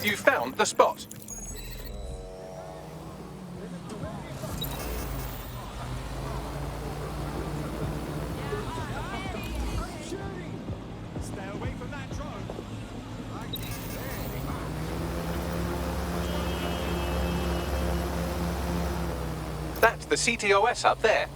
You found the spot. Stay away from that drone. That's the CTOS up there.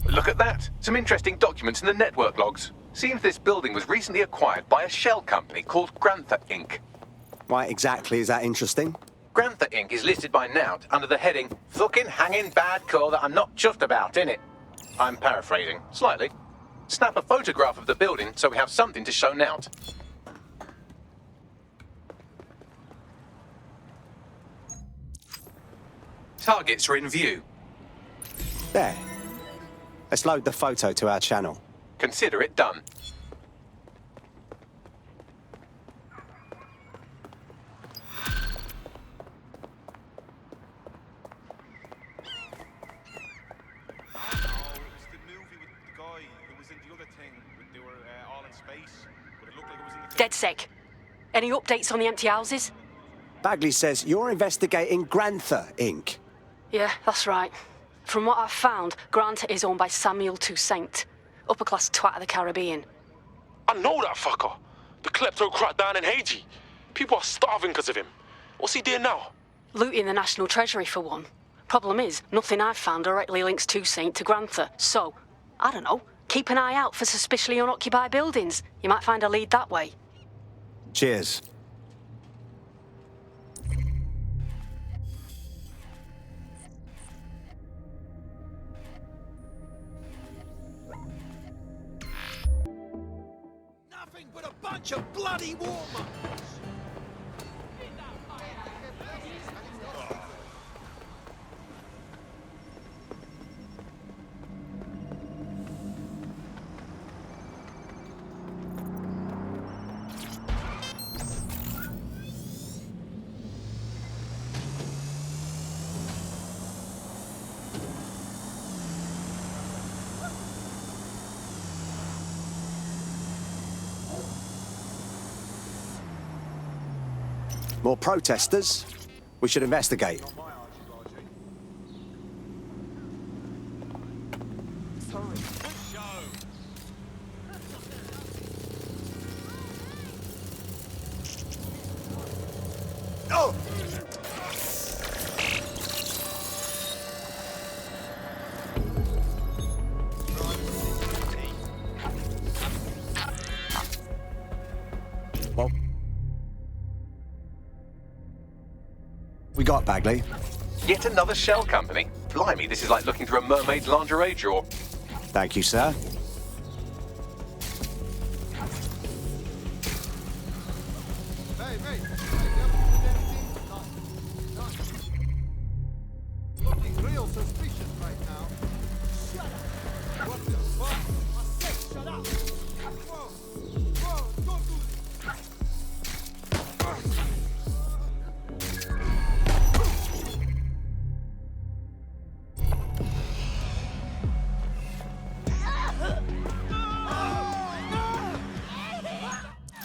Look at that! Some interesting documents in the network logs. Seems this building was recently acquired by a shell company called Grantha Inc. Why exactly is that interesting? Grantha Inc. is listed by Nout under the heading "Fucking hanging bad call that I'm not chuffed about, innit?" I'm paraphrasing, slightly. Snap a photograph of the building so we have something to show Nout. Targets are in view. There. Let's load the photo to our channel. Consider it done. Dead sec. Any updates on the empty houses? Bagley says you're investigating Grantha Inc. Yeah, that's right. From what I've found, Grant is owned by Samuel Toussaint, upper-class twat of the Caribbean. I know that fucker. The kleptocrat down in Haiti. People are starving because of him. What's he doing now? Looting the National Treasury, for one. Problem is, nothing I've found directly links Toussaint to Grantha, so, I don't know, keep an eye out for suspiciously unoccupied buildings. You might find a lead that way. Cheers. Nothing but a bunch of bloody warmongers. More protesters? We should investigate. Oh! Well, we got Bagley. Yet another shell company? Blimey, this is like looking through a mermaid's lingerie drawer. Thank you, sir. Hey, mate. Looking real suspicious right now. Shut up. What the fuck? I said shut up. Whoa. Whoa, don't do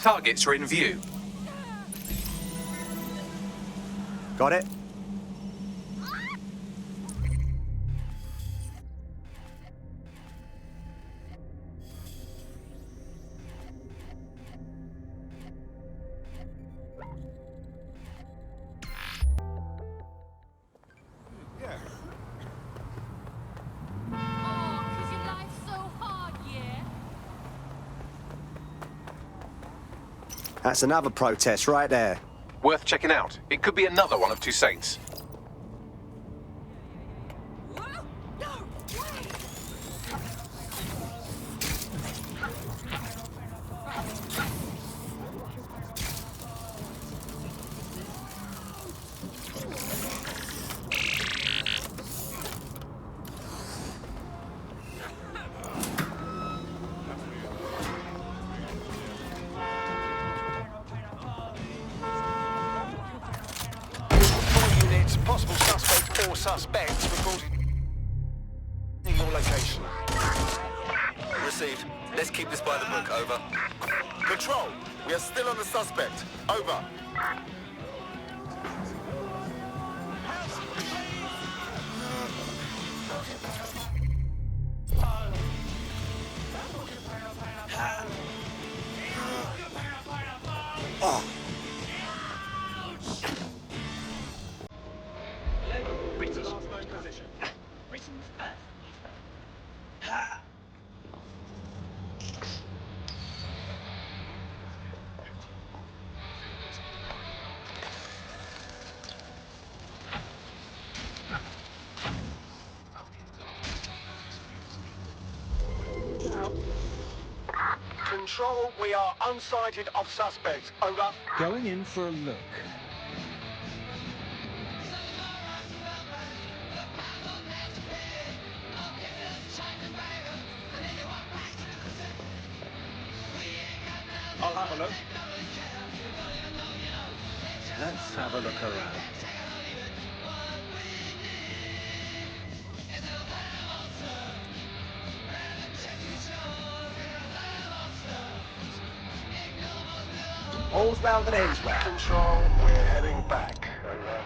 Targets are in view. Got it? Yeah. Oh, 'cause your life's so hard, yeah? That's another protest right there. Worth checking out. It could be another one of Toussaint's. Possible suspect or suspects reporting your location. Received. Let's keep this by the book. Over. Control. We are still on the suspect. Over. Control, we are unsighted of suspects. Over. Going in for a look. I'll have a look. Let's have a look around. All's well that ends well. Control, we're heading back. Over.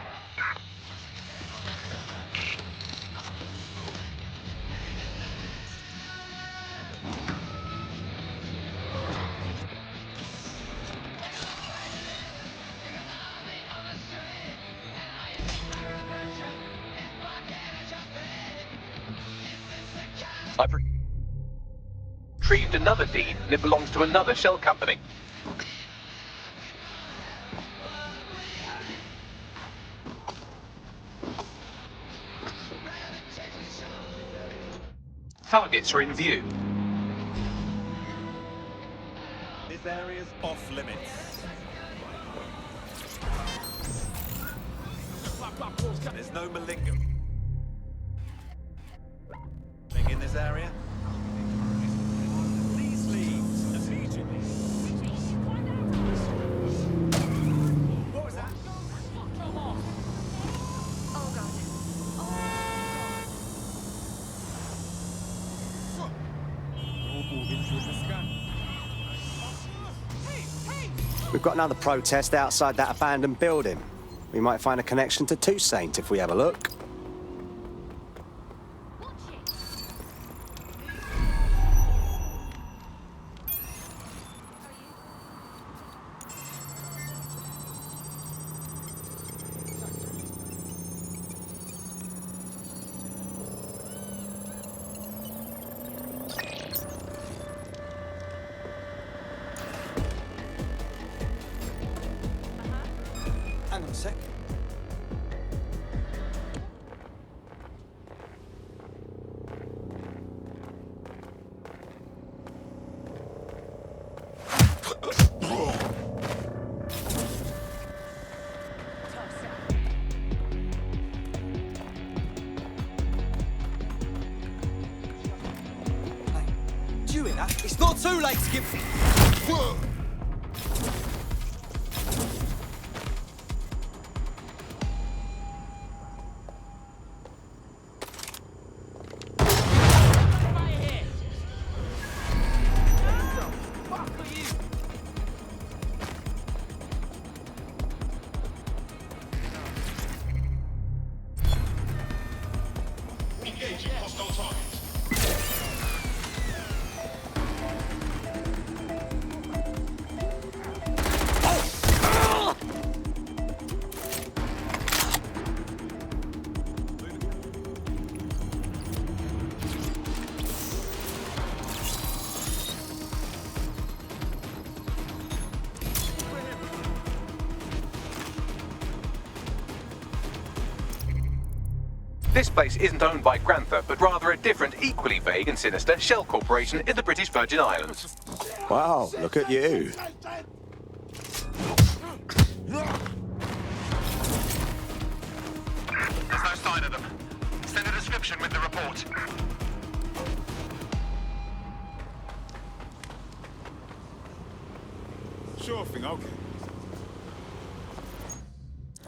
I've retrieved another deed, and it belongs to another shell company. Targets are in view. This area's off limits. There's no malignant in this area. These leads immediately. What was that? Oh god. We've got another protest outside that abandoned building. We might find a connection to Toussaint if we have a look. Hang on a sec. Do you hear that? It's not too late to give... Engaging hostile targets. This place isn't owned by Grantha, but rather a different, equally vague and sinister shell corporation in the British Virgin Islands. Wow, look at you. There's no sign of them. Send a description with the report. Sure thing, okay.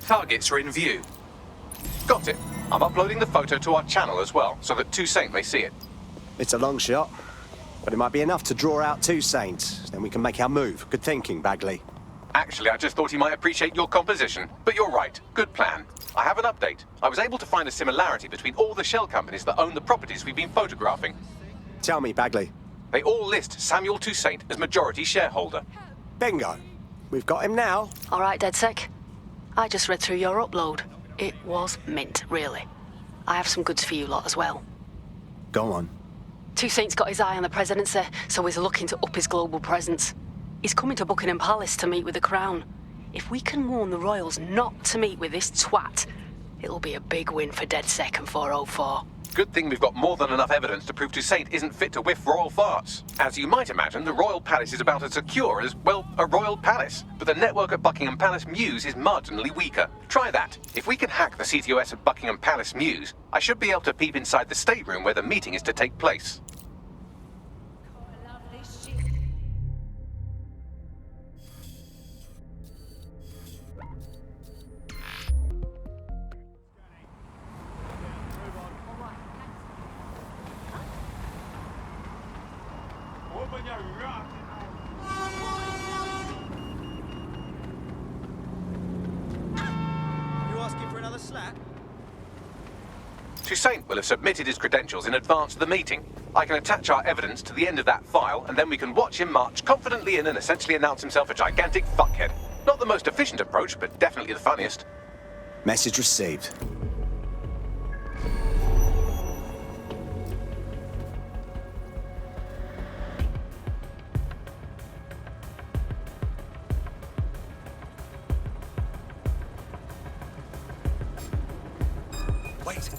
Targets are in view. Got it. I'm uploading the photo to our channel as well, so that Toussaint may see it. It's a long shot, but it might be enough to draw out Toussaint. Then we can make our move. Good thinking, Bagley. Actually, I just thought he might appreciate your composition. But you're right. Good plan. I have an update. I was able to find a similarity between all the shell companies that own the properties we've been photographing. Tell me, Bagley. They all list Samuel Toussaint as majority shareholder. Bingo. We've got him now. All right, DedSec. I just read through your upload. It was mint, really. I have some goods for you lot as well. Go on. Toussaint's got his eye on the presidency, so he's looking to up his global presence. He's coming to Buckingham Palace to meet with the Crown. If we can warn the royals not to meet with this twat, it'll be a big win for DedSec and 404. Good thing we've got more than enough evidence to prove Toussaint isn't fit to whiff royal farts. As you might imagine, the royal palace is about as secure as, well, a royal palace. But the network at Buckingham Palace Mews is marginally weaker. Try that. If we can hack the CTOS at Buckingham Palace Mews, I should be able to peep inside the stateroom where the meeting is to take place. You asking for another slap? Toussaint will have submitted his credentials in advance of the meeting. I can attach our evidence to the end of that file, and then we can watch him march confidently in and essentially announce himself a gigantic fuckhead. Not the most efficient approach, but definitely the funniest. Message received. Wait.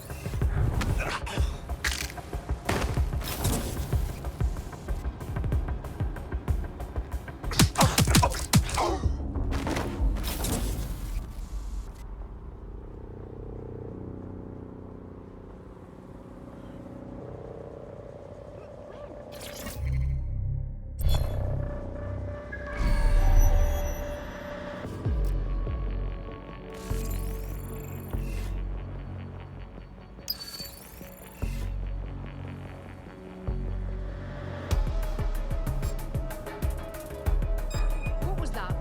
What was that?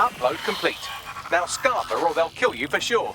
Upload complete. Now scarper or they'll kill you for sure.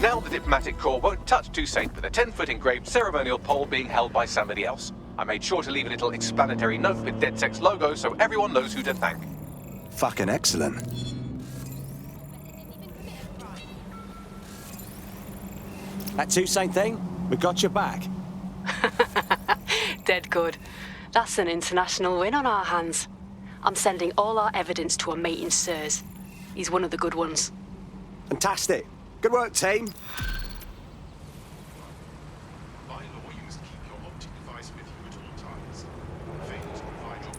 Now the diplomatic corps won't touch Toussaint with a 10-foot engraved ceremonial pole being held by somebody else. I made sure to leave a little explanatory note with DedSec's logo so everyone knows who to thank. Fucking excellent. That Toussaint thing? We got your back. Dead good. That's an international win on our hands. I'm sending all our evidence to a mate in SIRS. He's one of the good ones. Fantastic. Good work, team. By law, you must keep your optic device with you at all times. Failure to provide your...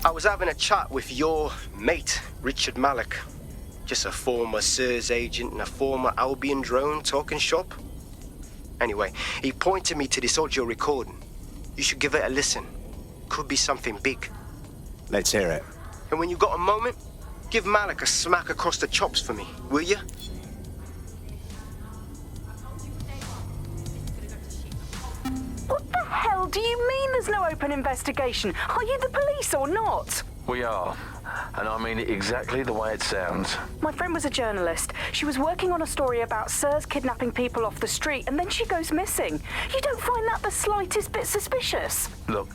I was having a chat with your mate, Richard Malik. Just a former SIRS agent and a former Albion drone talking shop. Anyway, he pointed me to this audio recording. You should give it a listen. Could be something big. Let's hear it. And when you got a moment, give Malik a smack across the chops for me, will you? What the hell do you mean there's no open investigation? Are you the police or not? We are. And I mean it exactly the way it sounds. My friend was a journalist. She was working on a story about SIRS kidnapping people off the street, and then she goes missing. You don't find that the slightest bit suspicious? Look,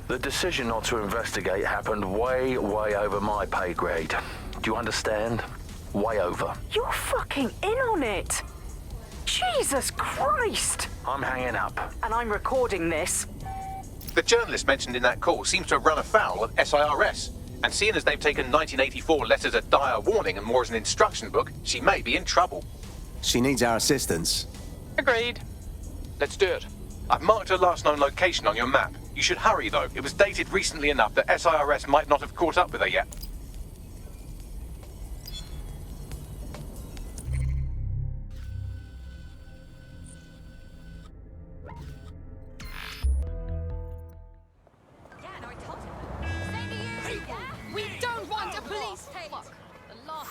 the decision not to investigate happened way, way over my pay grade. Do you understand? Way over. You're fucking in on it. Jesus Christ! I'm hanging up. And I'm recording this. The journalist mentioned in that call seems to have run afoul of SIRS. And seeing as they've taken 1984 letters of dire warning and more as an instruction book, she may be in trouble. She needs our assistance. Agreed. Let's do it. I've marked her last known location on your map. You should hurry, though. It was dated recently enough that SIRS might not have caught up with her yet. We don't want a police state. The last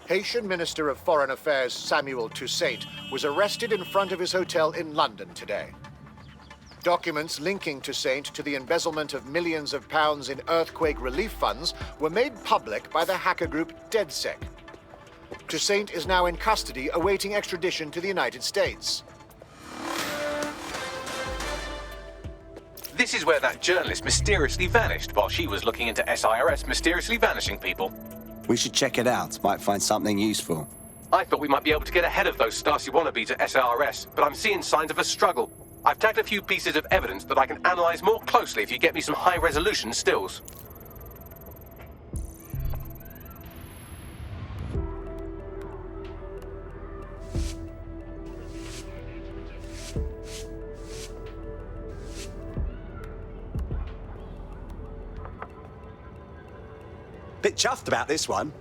Haitian Minister of Foreign Affairs Samuel Toussaint was arrested in front of his hotel in London today. Documents linking Toussaint to the embezzlement of millions of pounds in earthquake relief funds were made public by the hacker group DedSec. Toussaint is now in custody awaiting extradition to the United States. This is where that journalist mysteriously vanished while she was looking into SIRS mysteriously vanishing people. We should check it out. Might find something useful. I thought we might be able to get ahead of those Stasi wannabes at SARS, but I'm seeing signs of a struggle. I've tagged a few pieces of evidence that I can analyze more closely if you get me some high-resolution stills. Bit chuffed about this one.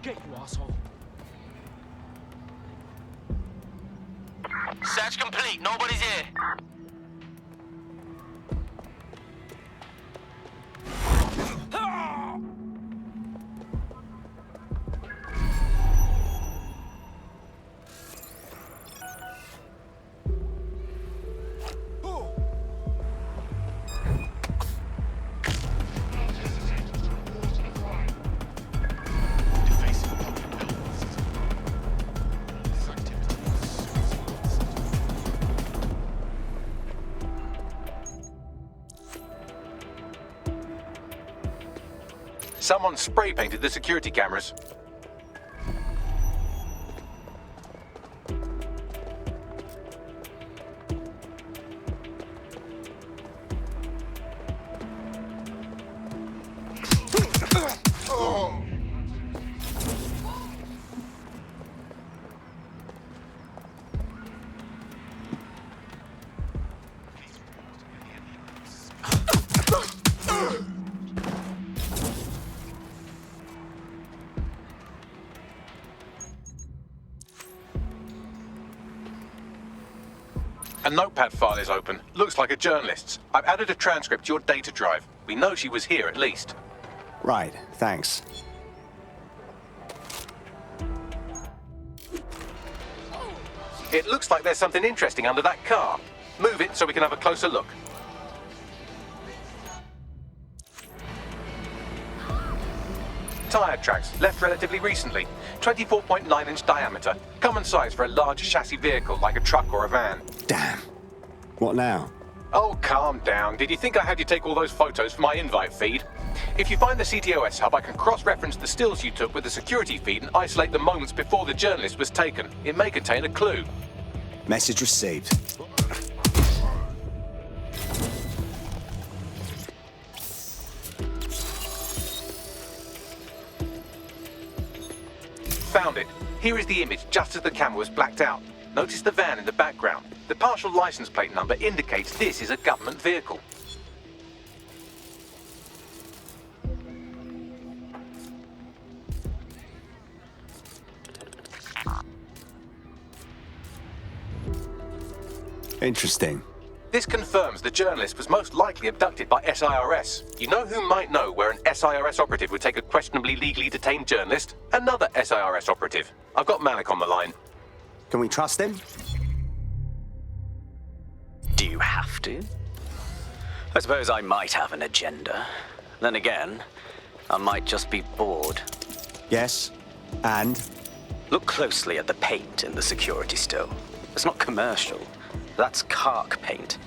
Get you, asshole. Search complete. Nobody's here. Someone spray painted the security cameras. A notepad file is open. Looks like a journalist's. I've added a transcript to your data drive. We know she was here at least. Right, thanks. It looks like there's something interesting under that car. Move it so we can have a closer look. Tyre tracks, left relatively recently. 24.9-inch diameter. Common size for a large chassis vehicle like a truck or a van. Damn. What now? Oh, calm down. Did you think I had you take all those photos for my invite feed? If you find the CTOS hub, I can cross-reference the stills you took with the security feed and isolate the moments before the journalist was taken. It may contain a clue. Message received. Found it. Here is the image just as the camera was blacked out. Notice the van in the background. The partial license plate number indicates this is a government vehicle. Interesting. This confirms the journalist was most likely abducted by SIRS. You know who might know where an SIRS operative would take a questionably legally detained journalist? Another SIRS operative. I've got Malik on the line. Can we trust him? Do you have to? I suppose I might have an agenda. Then again, I might just be bored. Yes, and? Look closely at the paint in the security still. It's not commercial. That's Kark paint.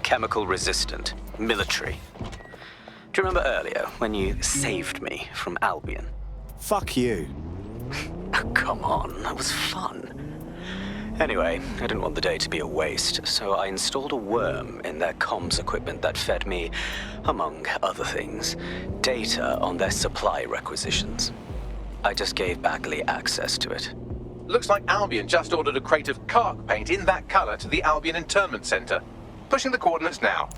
Chemical resistant. Military. Do you remember earlier when you saved me from Albion? Fuck you. Oh, come on, that was fun. Anyway, I didn't want the day to be a waste, so I installed a worm in their comms equipment that fed me, among other things, data on their supply requisitions. I just gave Bagley access to it. Looks like Albion just ordered a crate of Kark paint in that colour to the Albion Internment Centre. Pushing the coordinates now.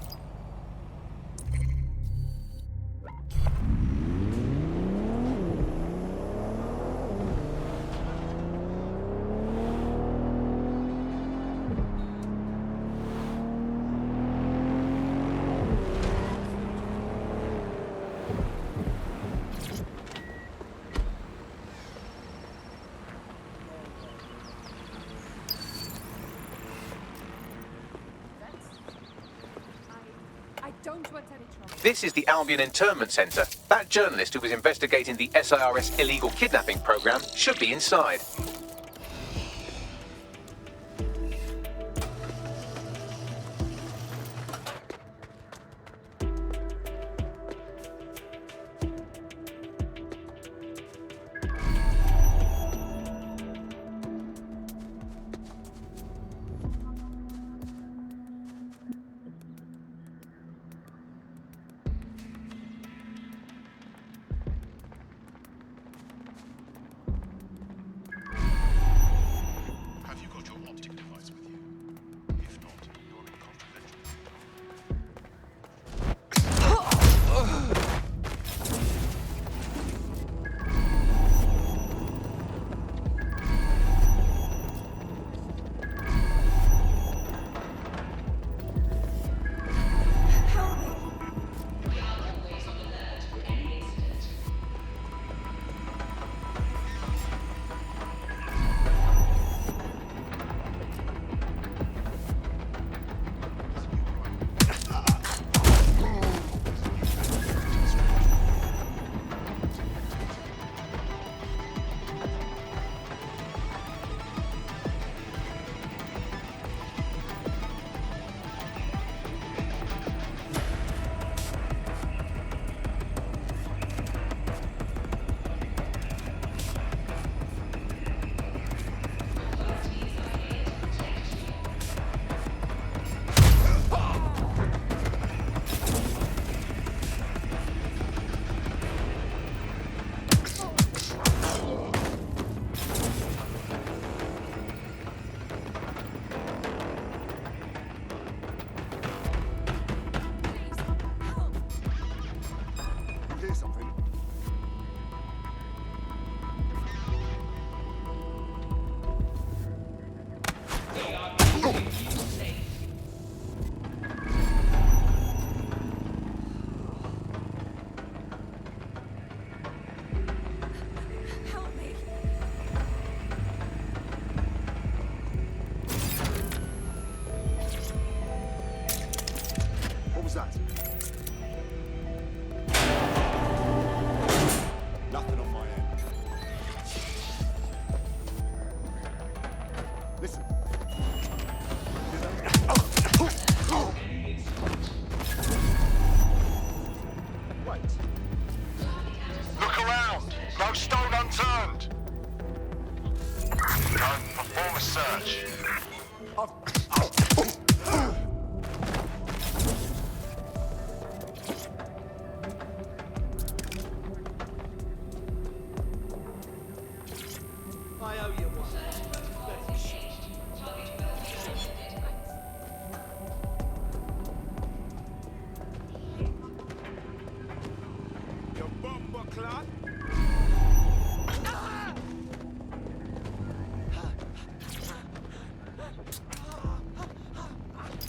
This is the Albion Internment Centre. That journalist who was investigating the SIRS illegal kidnapping program should be inside.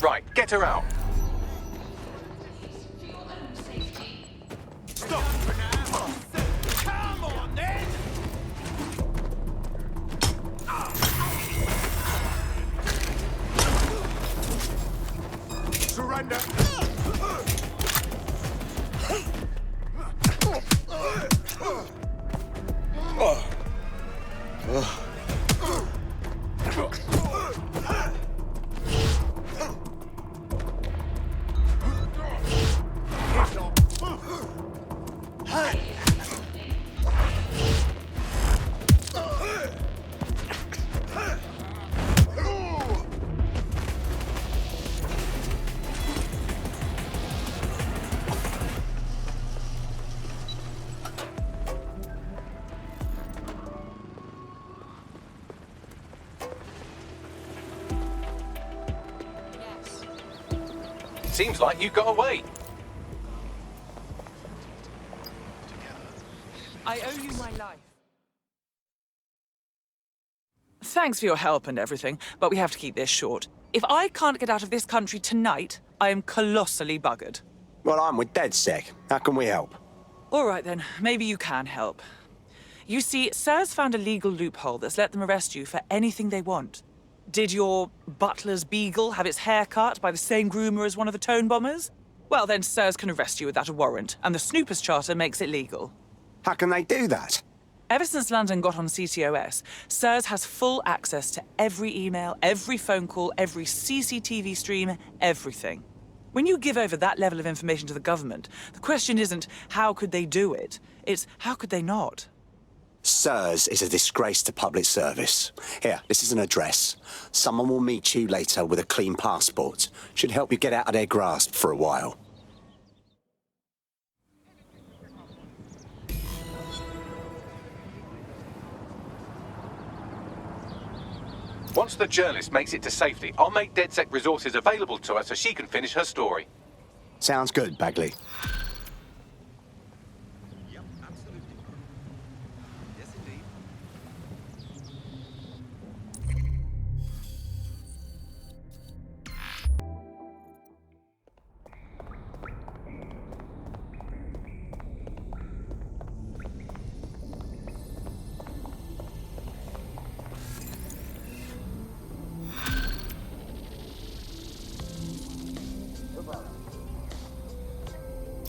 Right, get her out. Stop! Come on, then! Surrender! Seems like you got away. I owe you my life. Thanks for your help and everything, but we have to keep this short. If I can't get out of this country tonight, I am colossally buggered. Well, I'm with DedSec. How can we help? All right then, maybe you can help. You see, SIR's found a legal loophole that's let them arrest you for anything they want. Did your butler's beagle have its hair cut by the same groomer as one of the tone bombers? Well, then SIRS can arrest you without a warrant, and the Snoopers Charter makes it legal. How can they do that? Ever since London got on CTOS, SIRS has full access to every email, every phone call, every CCTV stream, everything. When you give over that level of information to the government, the question isn't how could they do it, it's how could they not? SIRS is a disgrace to public service. Here, this is an address. Someone will meet you later with a clean passport. Should help you get out of their grasp for a while. Once the journalist makes it to safety, I'll make DedSec resources available to her so she can finish her story. Sounds good, Bagley.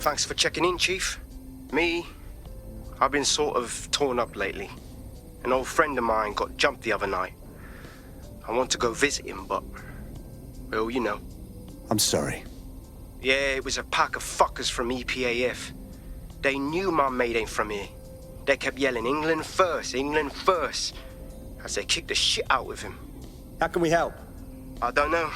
Thanks for checking in, Chief. I've been sort of torn up lately. An old friend of mine got jumped the other night. I want to go visit him, but... well, you know. I'm sorry. Yeah, it was a pack of fuckers from EPAF. They knew my mate ain't from here. They kept yelling, England first, as they kicked the shit out of him. How can we help? I don't know.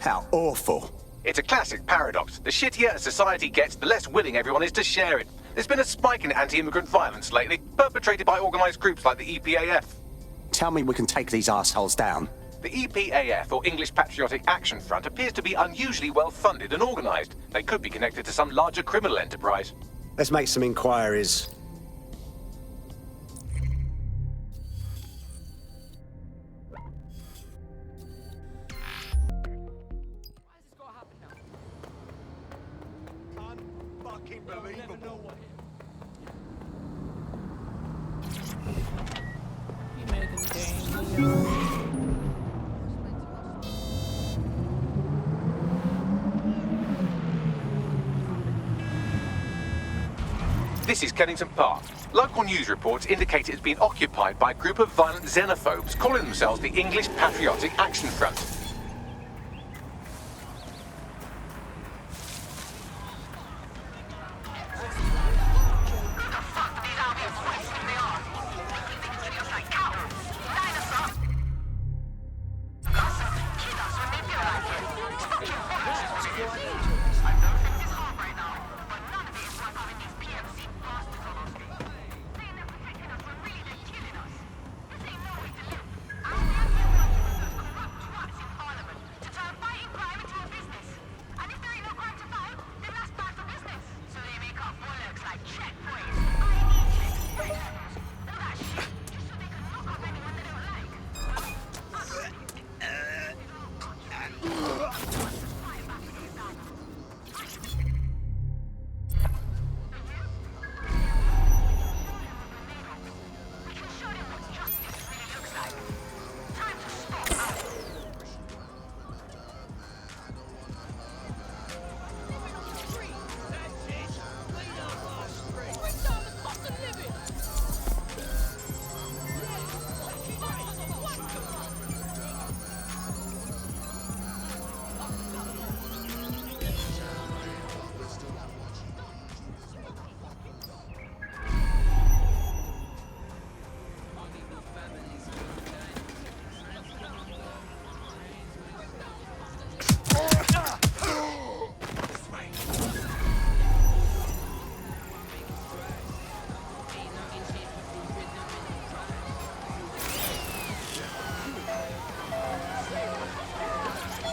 How awful. It's a classic paradox. The shittier a society gets, the less willing everyone is to share it. There's been a spike in anti-immigrant violence lately, perpetrated by organised groups like the EPAF. Tell me we can take these assholes down. The EPAF, or English Patriotic Action Front, appears to be unusually well funded and organised. They could be connected to some larger criminal enterprise. Let's make some inquiries. This is Kennington Park. Local news reports indicate it's been occupied by a group of violent xenophobes calling themselves the English Patriotic Action Front.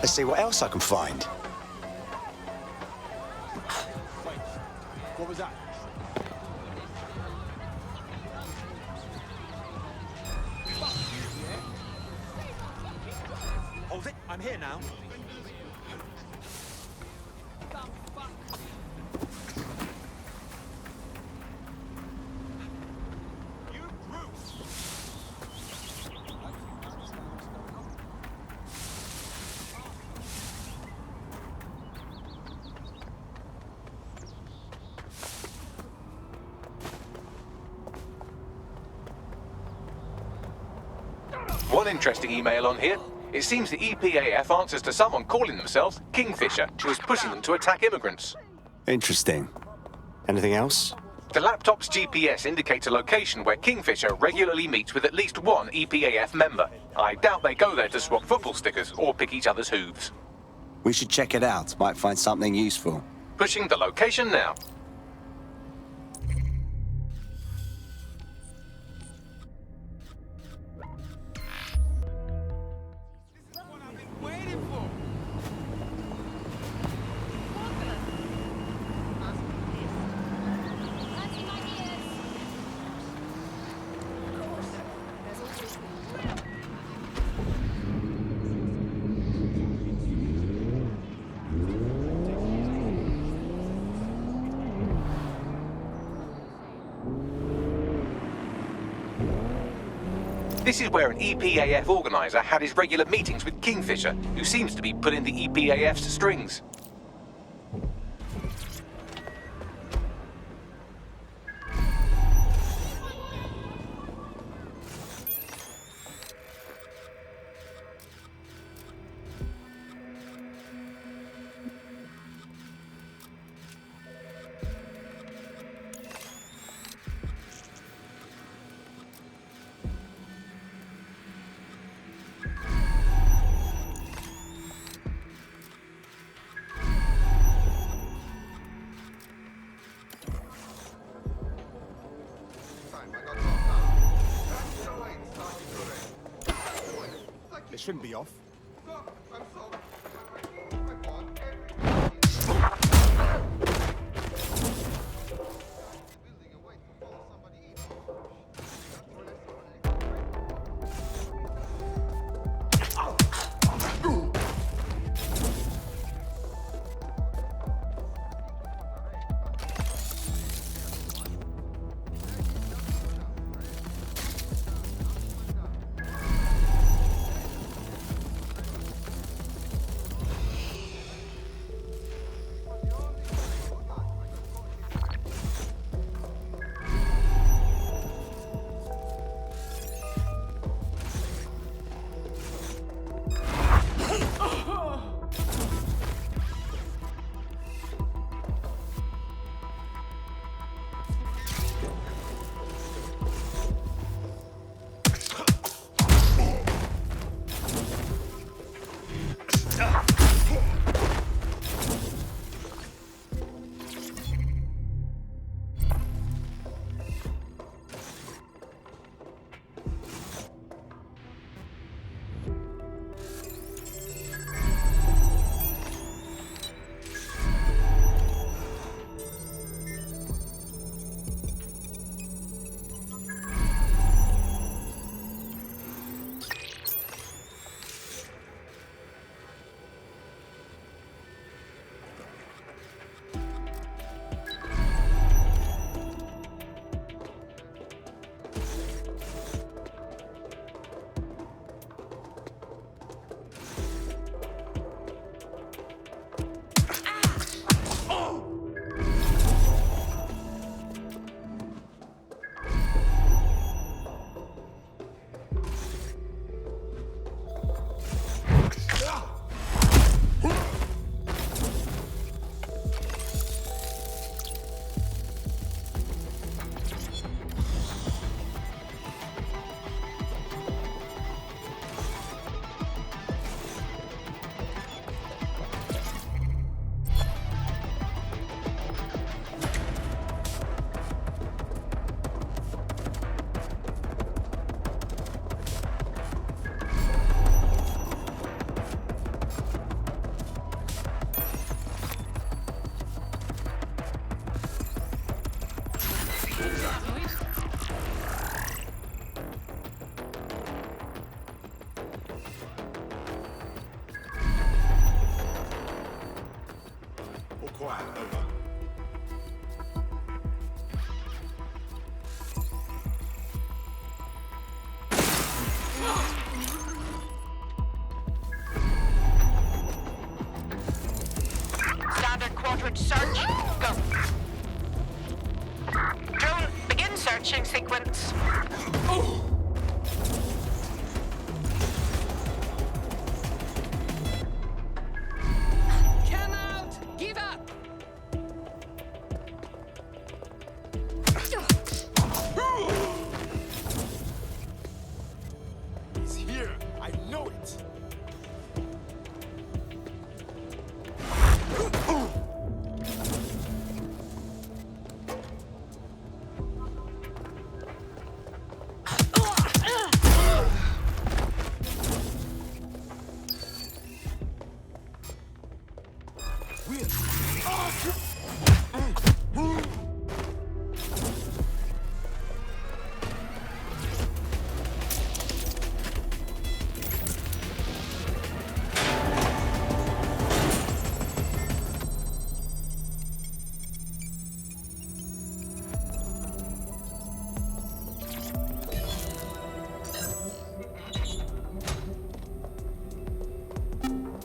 Let's see what else I can find. What was that? Hold it, I'm here now. One interesting email on here. It seems the EPAF answers to someone calling themselves Kingfisher, who is pushing them to attack immigrants. Interesting. Anything else? The laptop's GPS indicates a location where Kingfisher regularly meets with at least one EPAF member. I doubt they go there to swap football stickers or pick each other's hooves. We should check it out. Might find something useful. Pushing the location now. This is where an EPAF organizer had his regular meetings with Kingfisher, who seems to be pulling the EPAF's strings. It shouldn't be off. Quiet, over. Standard quadrant search. Go. Drone, begin searching sequence. Come out! Give up! He's here. I know it.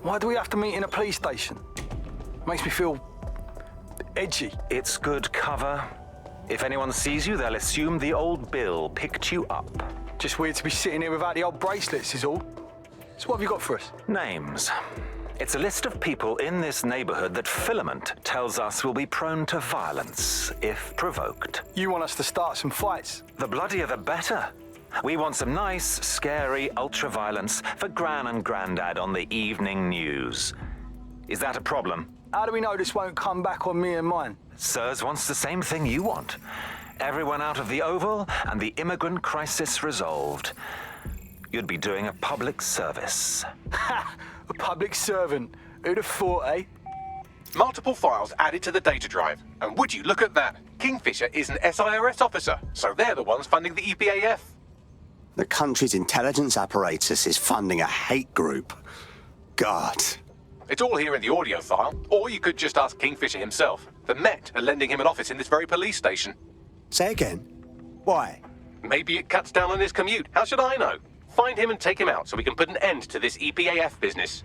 Why do we have to meet in a police station? Makes me feel edgy. It's good cover. If anyone sees you, they'll assume the old Bill picked you up. Just weird to be sitting here without the old bracelets is all. So what have you got for us? Names. It's a list of people in this neighborhood that Filament tells us will be prone to violence if provoked. You want us to start some fights? The bloodier the better. We want some nice, scary ultra-violence for Gran and Grandad on the evening news. Is that a problem? How do we know this won't come back on me and mine? Sirs wants the same thing you want. Everyone out of the Oval and the immigrant crisis resolved. You'd be doing a public service. Ha! A public servant. Who'd have thought, eh? Multiple files added to the data drive. And would you look at that? Kingfisher is an SIRS officer, so they're the ones funding the EPAF. The country's intelligence apparatus is funding a hate group. God. It's all here in the audio file, or you could just ask Kingfisher himself. The Met are lending him an office in this very police station. Say again. Why? Maybe it cuts down on his commute. How should I know? Find him and take him out so we can put an end to this EPAF business.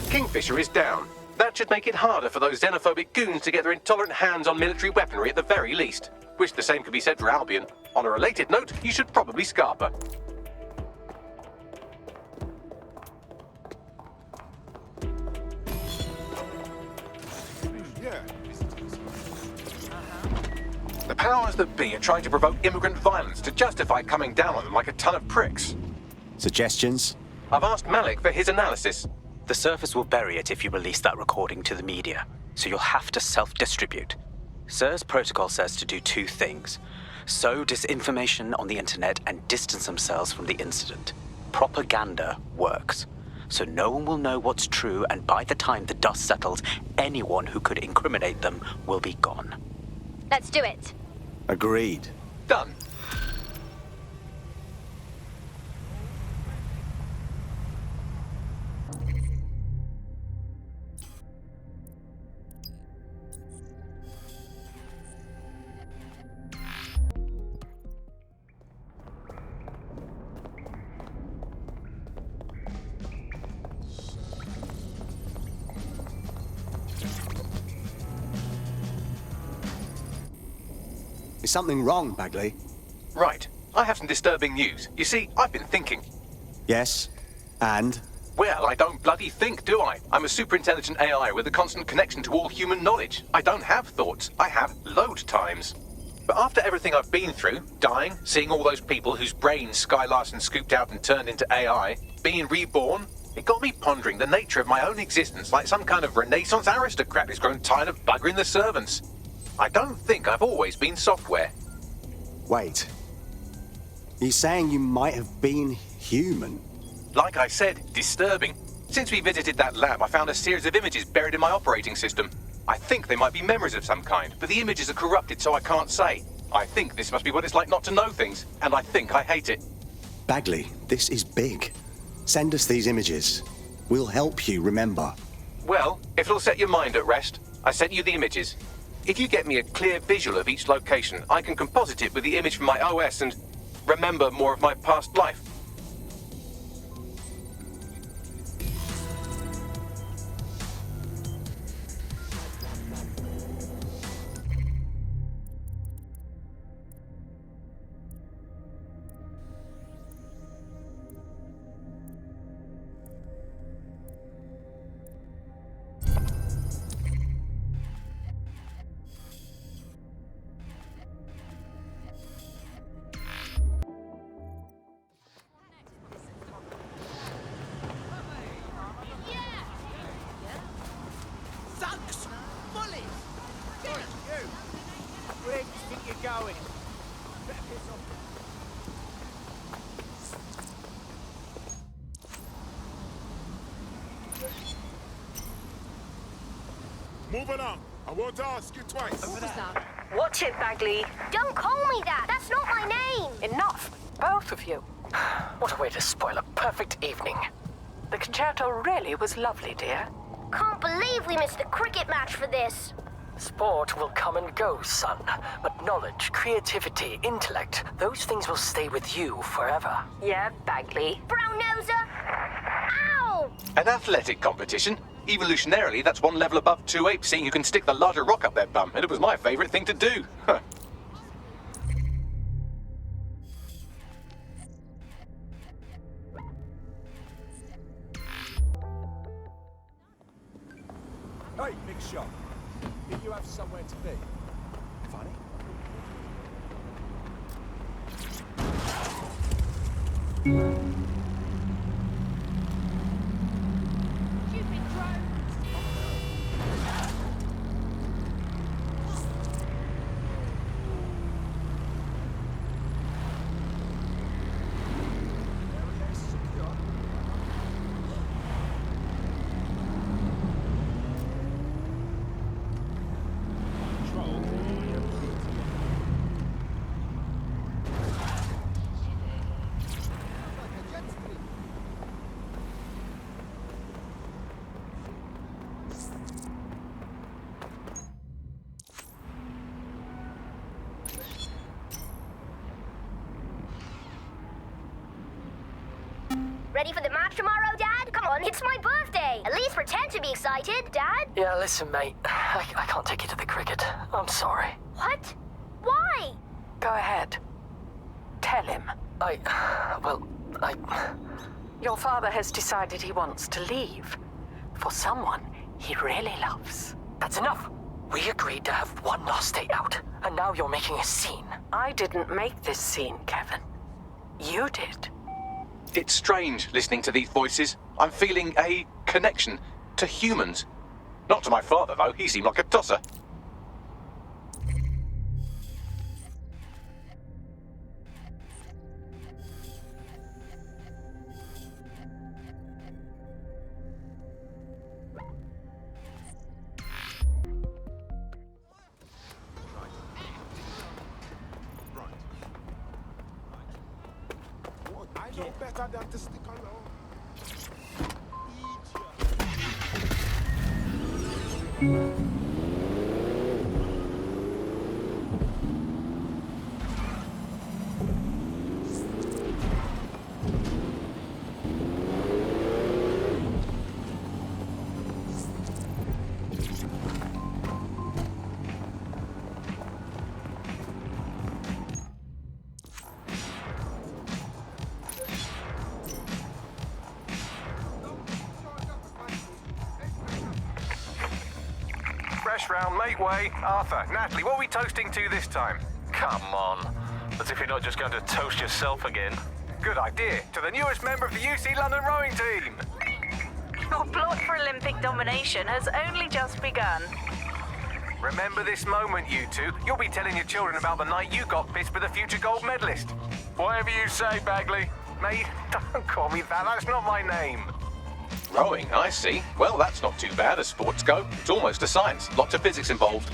Kingfisher is down. That should make it harder for those xenophobic goons to get their intolerant hands on military weaponry at the very least. Wish the same could be said for Albion. On a related note, you should probably Scarper. The powers that be are trying to provoke immigrant violence to justify coming down on them like a ton of pricks. Suggestions? I've asked Malik for his analysis. The service will bury it if you release that recording to the media, so you'll have to self-distribute. SIR's protocol says to do two things: sow disinformation on the internet and distance themselves from the incident. Propaganda works, so no one will know what's true, and by the time the dust settles, anyone who could incriminate them will be gone. Let's do it. Agreed. Done. Is something wrong, Bagley? Right. I have some disturbing news. You see, I've been thinking. Yes. And? Well, I don't bloody think, do I? I'm a super intelligent AI with a constant connection to all human knowledge. I don't have thoughts. I have load times. But after everything I've been through, dying, seeing all those people whose brains Sky Larson scooped out and turned into AI, being reborn, it got me pondering the nature of my own existence like some kind of Renaissance aristocrat who's grown tired of buggering the servants. I don't think I've always been software. Wait. You're saying you might have been human? Like I said, disturbing. Since we visited that lab, I found a series of images buried in my operating system. I think they might be memories of some kind, but the images are corrupted, so I can't say. I think this must be what it's like not to know things, and I think I hate it. Bagley, this is big. Send us these images. We'll help you remember. Well, if it'll set your mind at rest, I sent you the images. If you get me a clear visual of each location, I can composite it with the image from my OS and remember more of my past life. Moving on. I won't ask you twice. Watch it, Bagley. Don't call me that. That's not my name. Enough, both of you. What a way to spoil a perfect evening. The concerto really was lovely, dear. Can't believe we missed the cricket match for this. Sport will come and go, son. But knowledge, creativity, intellect, those things will stay with you forever. Yeah, Bagley. Brown noser. Ow! An athletic competition? Evolutionarily, that's one level above two apes seeing who can stick the larger rock up their bum, and it was my favorite thing to do. Huh. Hey, big shot. Did you have somewhere to be? Funny? Ready for the match tomorrow, Dad? Come on, it's my birthday. At least pretend to be excited, Dad. Yeah, listen, mate. I can't take you to the cricket. I'm sorry. What? Why? Go ahead. Tell him. Your father has decided he wants to leave. For someone he really loves. That's enough. We agreed to have one last day out, and now you're making a scene. I didn't make this scene, Kevin. You did. It's strange listening to these voices. I'm feeling a connection to humans. Not to my father, though. He seemed like a tosser. I know better than to stick alone. Fresh round, make way. Arthur, Natalie, what are we toasting to this time? Come on. As if you're not just going to toast yourself again. Good idea. To the newest member of the UC London rowing team. Your plot for Olympic domination has only just begun. Remember this moment, you two. You'll be telling your children about the night you got pissed with a future gold medalist. Whatever you say, Bagley. Mate, don't call me that. That's not my name. Rowing, I see. Well, that's not too bad as sports go. It's almost a science. Lots of physics involved.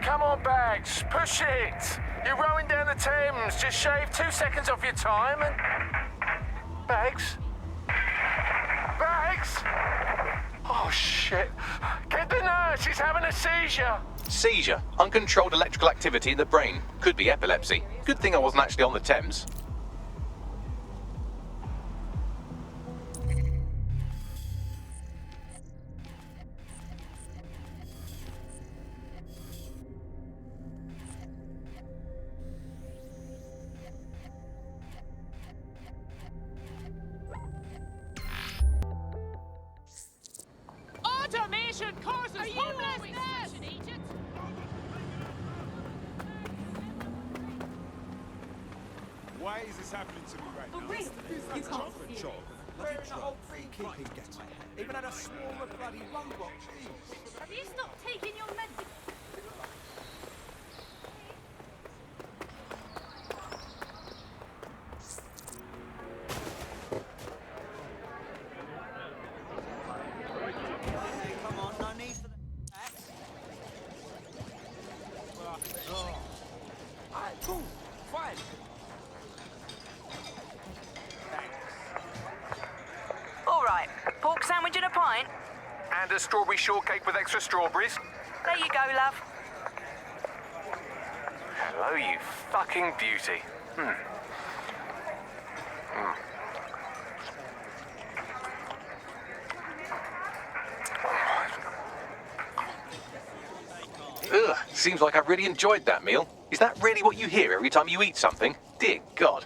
Come on, Bags, push it! You're rowing down the Thames. Just shave 2 seconds off your time and... Bags? Bags? Oh, shit. Get the nurse, he's having a seizure. Seizure. Uncontrolled electrical activity in the brain. Could be epilepsy. Good thing I wasn't actually on the Thames. Automation causes homelessness! Why is this happening to me right now? You can't see Job. Wearing a whole beekeeping get. Even had a swarm of bloody robots. Jeez. Have you stopped taking your meds? Come on, no need for the Alright, cool. Fine. All right, pork sandwich and a pint. And a strawberry shortcake with extra strawberries. There you go, love. Hello, you fucking beauty. Ugh, seems like I really enjoyed that meal. Is that really what you hear every time you eat something? Dear God.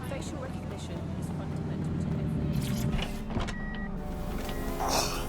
Facial recognition is fundamental to every...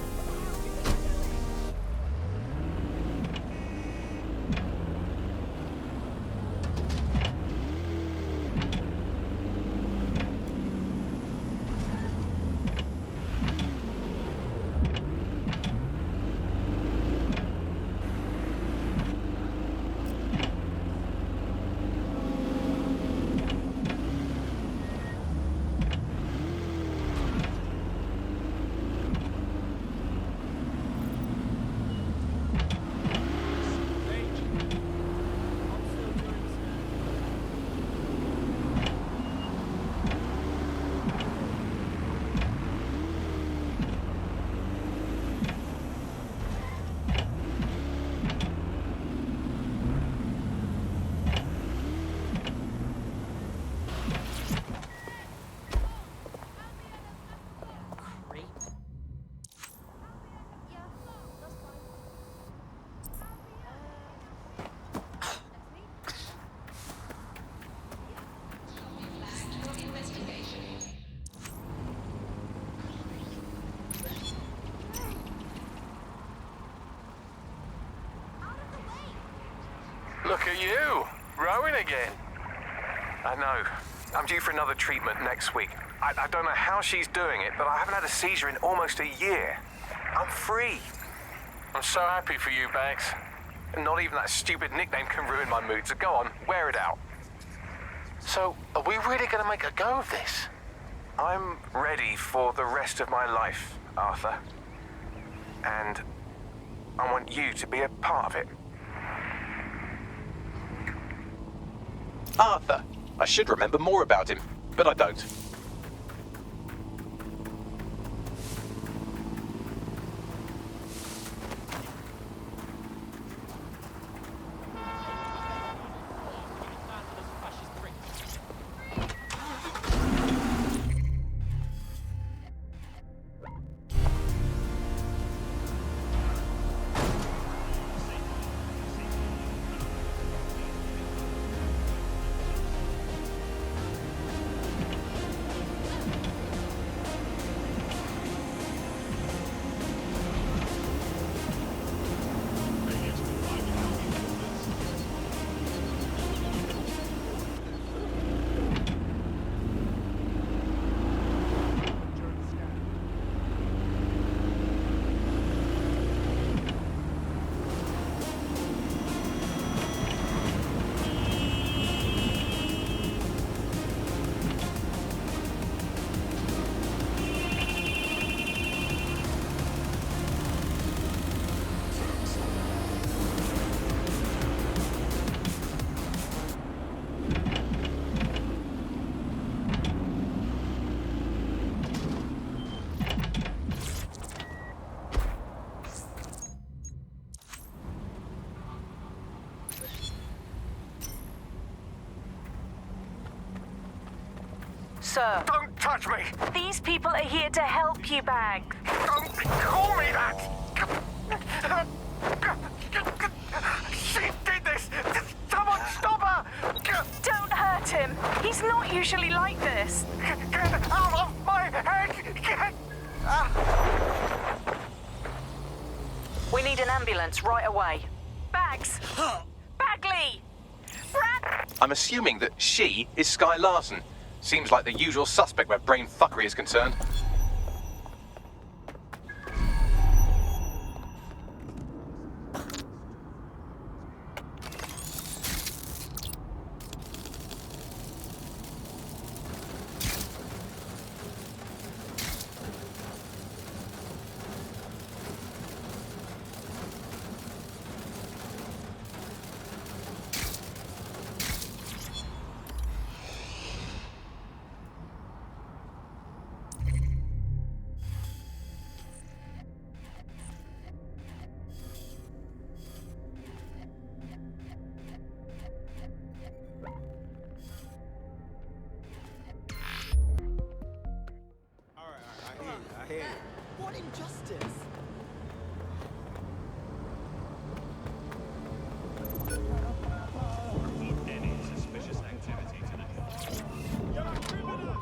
Rowing again? I know. I'm due for another treatment next week. I don't know how she's doing it, but I haven't had a seizure in almost a year. I'm free. I'm so happy for you, Bags. Not even that stupid nickname can ruin my mood, so go on, wear it out. So, are we really going to make a go of this? I'm ready for the rest of my life, Arthur. And I want you to be a part of it. Arthur. I should remember more about him, but I don't. Sir. Don't touch me! These people are here to help you, Bags. Don't call me that! She did this! Someone stop her! Don't hurt him. He's not usually like this. Get out of my head! Get... We need an ambulance right away. Bags! Bagley! Brad! I'm assuming that she is Sky Larson. Seems like the usual suspect where brain fuckery is concerned. What injustice? Any suspicious activity tonight? You're a criminal!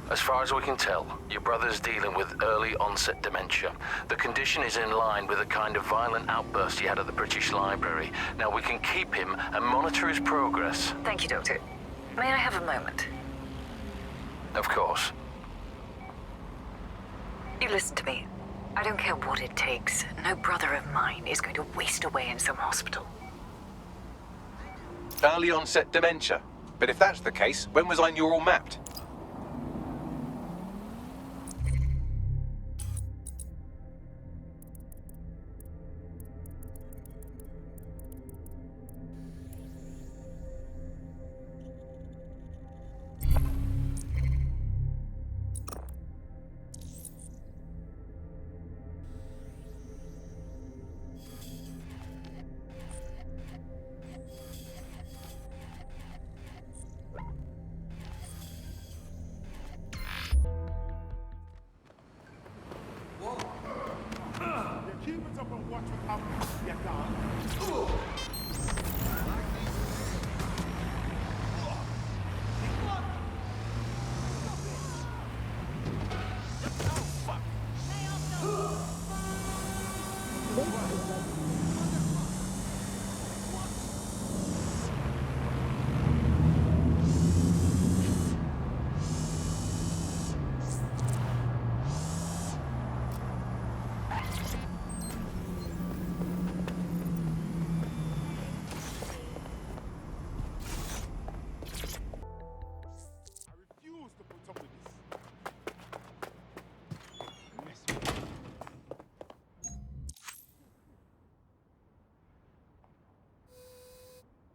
As far as we can tell, your brother's dealing with early onset dementia. The condition is in line with the kind of violent outburst he had at the British Library. Now we can keep him and monitor his progress. Thank you, Doctor. May I have a moment? Of course. You listen to me. I don't care what it takes. No brother of mine is going to waste away in some hospital. Early onset dementia. But if that's the case, when was I neural mapped?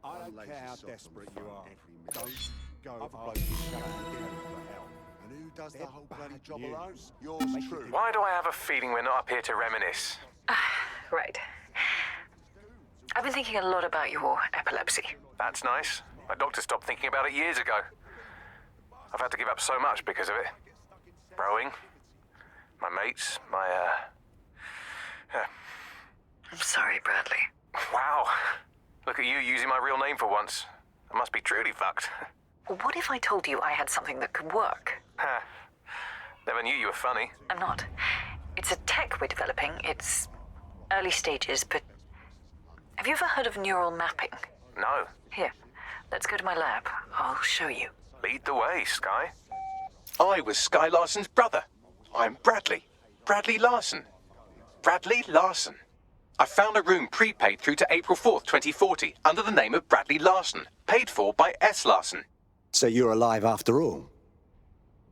I don't care how desperate you are. Don't go over bloke's shut up and dinner for hell. And who does the whole bloody job alone? Yours true. Why do I have a feeling we're not up here to reminisce? Right. I've been thinking a lot about your epilepsy. That's nice. My doctor stopped thinking about it years ago. I've had to give up so much because of it. Rowing, my mates, I'm sorry, Bradley. Wow. Look at you using my real name for once. I must be truly fucked. What if I told you I had something that could work? Never knew you were funny. I'm not. It's a tech we're developing. It's early stages, but... Have you ever heard of neural mapping? No. Here, let's go to my lab. I'll show you. Lead the way, Sky. I was Sky Larson's brother. I'm Bradley. Bradley Larson. Bradley Larson. I found a room prepaid through to April 4th, 2040, under the name of Bradley Larson, paid for by S. Larson. So you're alive after all?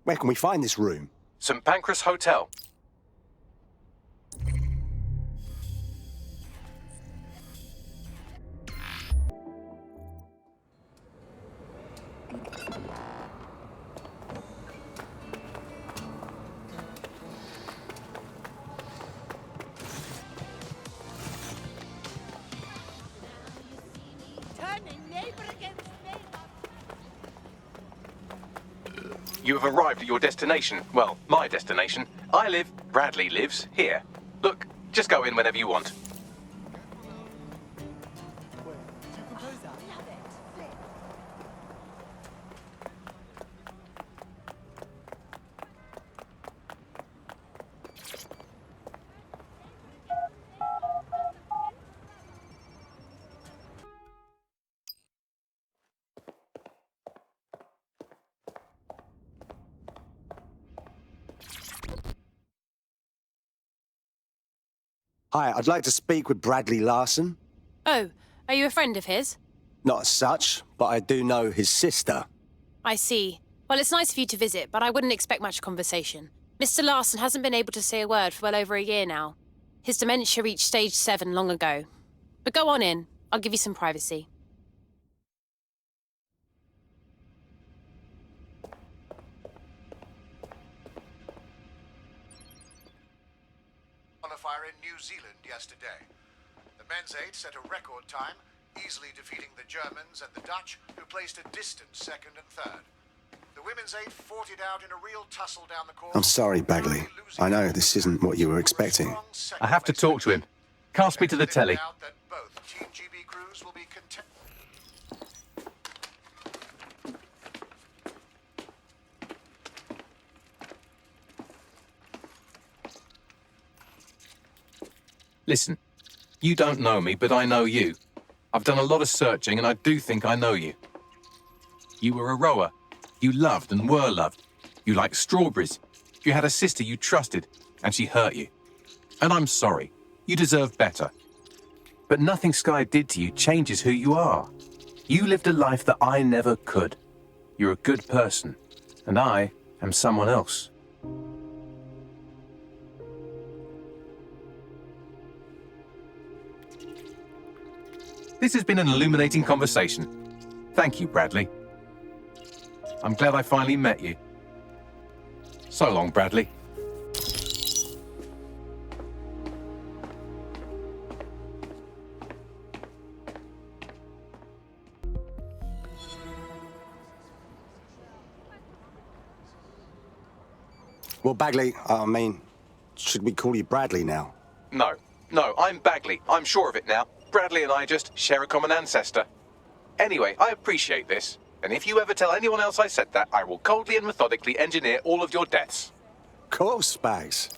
Where can we find this room? St. Pancras Hotel. You have arrived at your destination. Well, my destination. Bradley lives, here. Look, just go in whenever you want. Hi, I'd like to speak with Bradley Larson. Oh, are you a friend of his? Not as such, but I do know his sister. I see. Well, it's nice of you to visit, but I wouldn't expect much conversation. Mr. Larson hasn't been able to say a word for well over a year now. His dementia reached stage 7 long ago. But go on in. I'll give you some privacy. Qualifier in New Zealand yesterday. The men's eight set a record time, easily defeating the Germans and the Dutch, who placed a distant second and third. The women's eight fought it out in a real tussle down the course. I'm sorry, Bagley. I know this isn't what you were expecting. I have to talk to him. Can't speak to the telly. Both Team GB crews will be content. Listen, you don't know me, but I know you. I've done a lot of searching, and I do think I know you. You were a rower. You loved and were loved. You liked strawberries. You had a sister you trusted, and she hurt you. And I'm sorry. You deserve better. But nothing Sky did to you changes who you are. You lived a life that I never could. You're a good person, and I am someone else. This has been an illuminating conversation. Thank you, Bradley. I'm glad I finally met you. So long, Bradley. Well, Bagley, I mean, should we call you Bradley now? No, No, I'm Bagley. I'm sure of it now. Bradley and I just share a common ancestor. Anyway, I appreciate this. And if you ever tell anyone else I said that, I will coldly and methodically engineer all of your deaths. Of course, Bags.